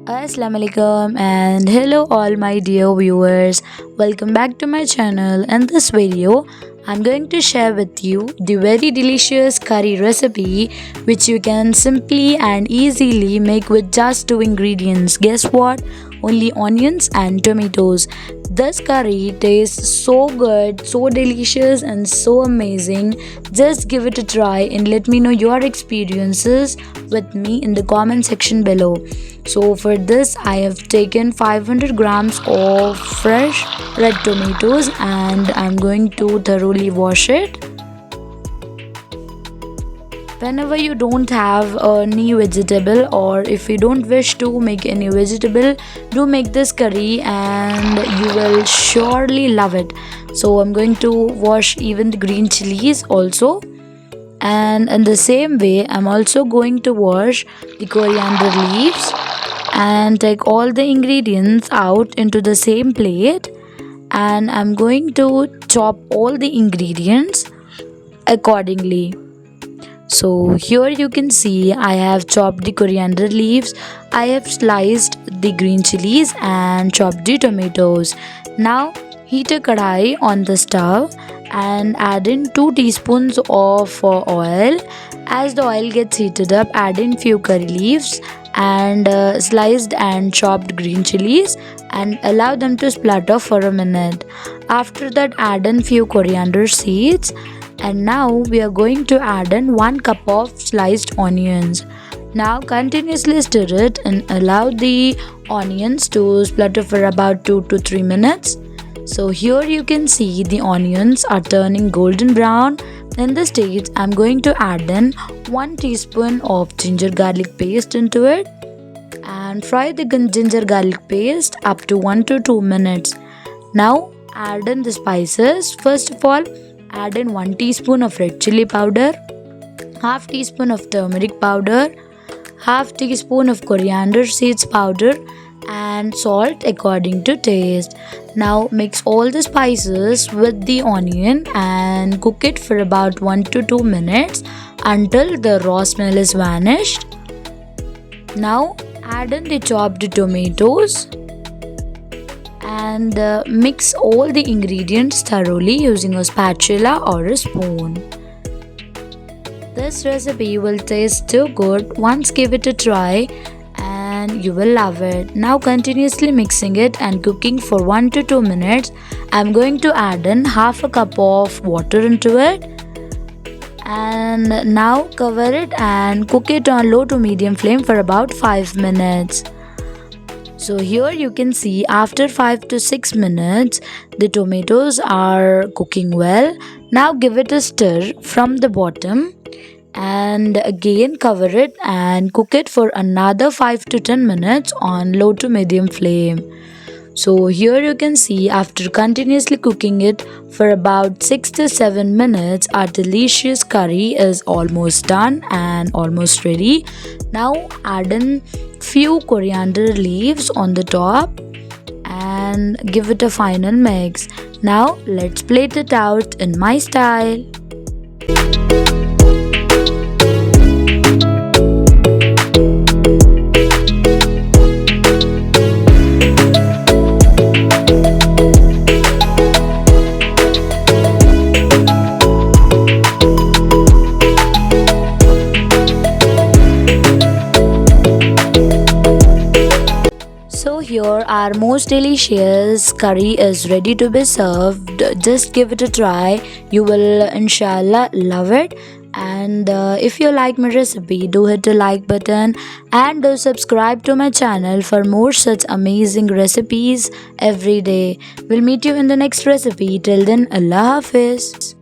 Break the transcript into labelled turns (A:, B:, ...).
A: Assalamualaikum and hello all my dear viewers. Welcome back to my channel. In this video I'm going to share with you the very delicious curry recipe which you can simply and easily make with just two ingredients. Guess what? Only onions and tomatoes. This curry tastes so good, so delicious and so amazing. Just give it a try and let me know your experiences with me in the comment section below. So for this I have taken 500 grams of fresh red tomatoes and I'm going to thoroughly wash it. Whenever you don't have any vegetable or if you don't wish to make any vegetable, do make this curry and you will surely love it. So I'm going to wash even the green chilies also, and in the same way I'm also going to wash the coriander leaves and take all the ingredients out into the same plate, and I'm going to chop all the ingredients accordingly. So here you can see I have chopped the coriander leaves, I have sliced the green chilies and chopped the tomatoes. Now heat a kadai on the stove and add in 2 teaspoons of oil. As the oil gets heated up, add in few curry leaves and sliced and chopped green chilies and allow them to splatter for a minute. After that add in few coriander seeds, and now we are going to add in 1 cup of sliced onions. Now continuously stir it and allow the onions to splatter for about 2 to 3 minutes. So here you can see the onions are turning golden brown. In this stage I'm going to add in 1 teaspoon of ginger garlic paste into it and fry the ginger garlic paste up to 1 to 2 minutes. Now add in the spices. First of all, add in 1 teaspoon of red chili powder, half teaspoon of turmeric powder, half teaspoon of coriander seeds powder and salt according to taste. Now mix all the spices with the onion and cook it for about 1 to 2 minutes until the raw smell is vanished. Now add in the chopped tomatoes and mix all the ingredients thoroughly using a spatula or a spoon. This recipe will taste too good. Once give it a try and you will love it. Now continuously mixing it and cooking for 1 to 2 minutes. I'm going to add in half a cup of water into it and now cover it and cook it on low to medium flame for about 5 minutes. So here you can see after 5 to 6 minutes the tomatoes are cooking well. Now give it a stir from the bottom and again cover it and cook it for another 5 to 10 minutes on low to medium flame. So here you can see after continuously cooking it for about 6 to 7 minutes our delicious curry is almost done and almost ready. Now add in few coriander leaves on the top and give it a final mix. Now let's plate it out in my style. So here our most delicious curry is ready to be served. Just give it a try. You will inshallah love it. And if you like my recipe, do hit the like button and do subscribe to my channel for more such amazing recipes every day. We'll meet you in the next recipe. Till then, Allah Hafiz.